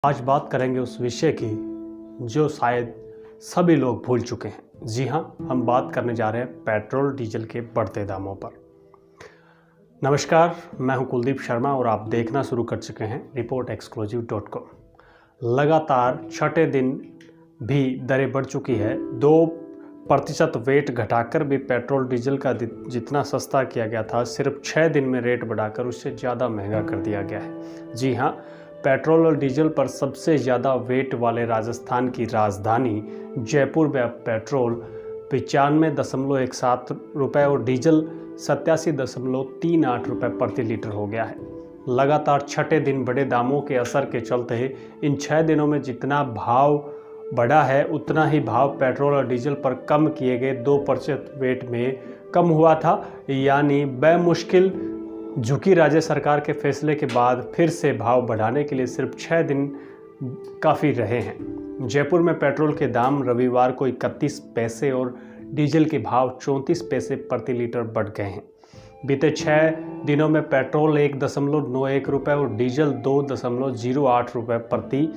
आज बात करेंगे उस विषय की जो शायद सभी लोग भूल चुके हैं। जी हाँ, हम बात करने जा रहे हैं पेट्रोल डीजल के बढ़ते दामों पर। नमस्कार, मैं हूं कुलदीप शर्मा और आप देखना शुरू कर चुके हैं reportexclusive.com। लगातार छठे दिन भी दरें बढ़ चुकी है। 2% वेट घटाकर भी पेट्रोल डीजल का जितना सस्ता किया गया था, सिर्फ 6 दिन में रेट बढ़ाकर उससे ज़्यादा महंगा कर दिया गया है। जी हाँ, पेट्रोल और डीजल पर सबसे ज़्यादा वेट वाले राजस्थान की राजधानी जयपुर में अब पेट्रोल 95.17 रुपये और डीजल 87.38 रुपये प्रति लीटर हो गया है। लगातार छठे दिन बड़े दामों के असर के चलते इन 6 दिनों में जितना भाव बढ़ा है उतना ही भाव पेट्रोल और डीजल पर कम किए गए 2% वेट में कम हुआ था। यानी बेमुश्किल झुकी राज्य सरकार के फैसले के बाद फिर से भाव बढ़ाने के लिए सिर्फ 6 दिन काफ़ी रहे हैं। जयपुर में पेट्रोल के दाम रविवार को 31 पैसे और डीजल के भाव 34 पैसे प्रति लीटर बढ़ गए हैं। बीते 6 दिनों में पेट्रोल 1.91 रुपये और डीजल 2.08 रुपये प्रति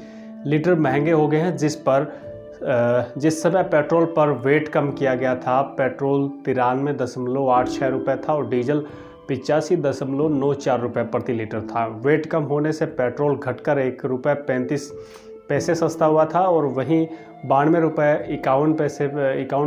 लीटर महंगे हो गए हैं। जिस समय पेट्रोल पर वेट कम किया गया था, पेट्रोल 93.86 रुपये था और डीजल 85.94 रुपये प्रति लीटर था। वेट कम होने से पेट्रोल घटकर ₹1.35 सस्ता हुआ था और वहीं 92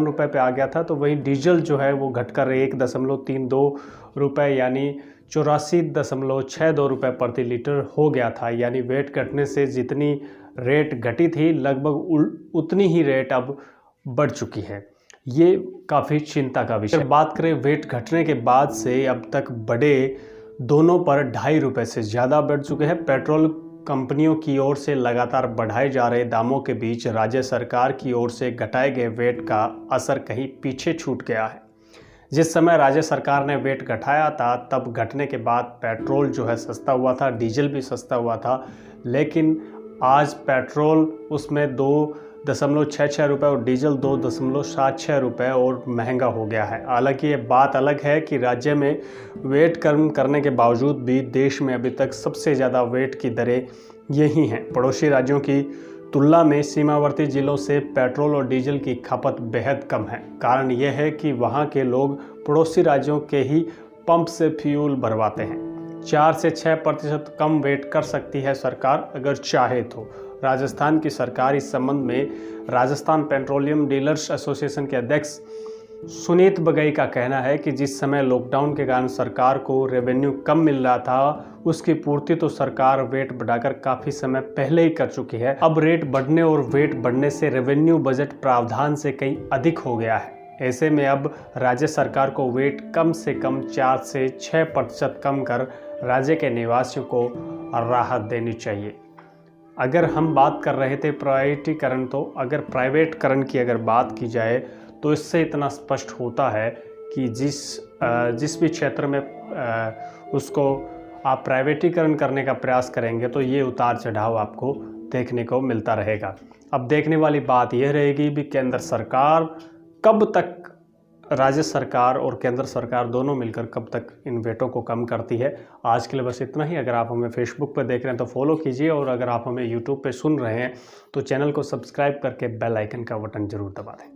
रुपये पे आ गया था। तो वहीं डीजल जो है वो घटकर 1.32 रुपये यानी 84.62 रुपये प्रति लीटर हो गया था। यानी वेट घटने से जितनी रेट घटी थी, लगभग उतनी ही रेट अब बढ़ चुकी है। ये काफ़ी चिंता का विषय। बात करें वेट घटने के बाद से अब तक बड़े दोनों पर 2.5 रुपये से ज़्यादा बढ़ चुके हैं। पेट्रोल कंपनियों की ओर से लगातार बढ़ाए जा रहे दामों के बीच राज्य सरकार की ओर से घटाए गए वेट का असर कहीं पीछे छूट गया है। जिस समय राज्य सरकार ने वेट घटाया था, तब घटने के बाद पेट्रोल जो है सस्ता हुआ था, डीजल भी सस्ता हुआ था। लेकिन आज पेट्रोल उसमें 2.66 रुपये और डीजल 2.76 रुपये और महंगा हो गया है। हालांकि ये बात अलग है कि राज्य में वेट कम करने के बावजूद भी देश में अभी तक सबसे ज़्यादा वेट की दरें यही हैं। पड़ोसी राज्यों की तुलना में सीमावर्ती जिलों से पेट्रोल और डीजल की खपत बेहद कम है। कारण यह है कि वहाँ के लोग पड़ोसी राज्यों के ही पंप से फ्यूल भरवाते हैं। 4 से 6% कम वेट कर सकती है सरकार अगर चाहे तो। राजस्थान की सरकार इस संबंध में राजस्थान पेट्रोलियम डीलर्स एसोसिएशन के अध्यक्ष सुनीत बगई का कहना है कि जिस समय लॉकडाउन के कारण सरकार को रेवेन्यू कम मिल रहा था, उसकी पूर्ति तो सरकार वेट बढ़ाकर काफ़ी समय पहले ही कर चुकी है। अब रेट बढ़ने और वेट बढ़ने से रेवेन्यू बजट प्रावधान से कहीं अधिक हो गया है। ऐसे में अब राज्य सरकार को वेट कम से कम 4 से 6% कम कर राज्य के निवासियों को राहत देनी चाहिए। अगर हम बात कर रहे थे प्राइवेटीकरण, तो अगर प्राइवेटकरण की अगर बात की जाए तो इससे इतना स्पष्ट होता है कि जिस भी क्षेत्र में उसको आप प्राइवेटीकरण करने का प्रयास करेंगे तो ये उतार चढ़ाव आपको देखने को मिलता रहेगा। अब देखने वाली बात यह रहेगी भी केंद्र सरकार कब तक, राज्य सरकार और केंद्र सरकार दोनों मिलकर कब तक इन वेटों को कम करती है। आज के लिए बस इतना ही। अगर आप हमें फेसबुक पर देख रहे हैं तो फॉलो कीजिए और अगर आप हमें यूट्यूब पे सुन रहे हैं तो चैनल को सब्सक्राइब करके बेल आइकन का बटन जरूर दबा दें।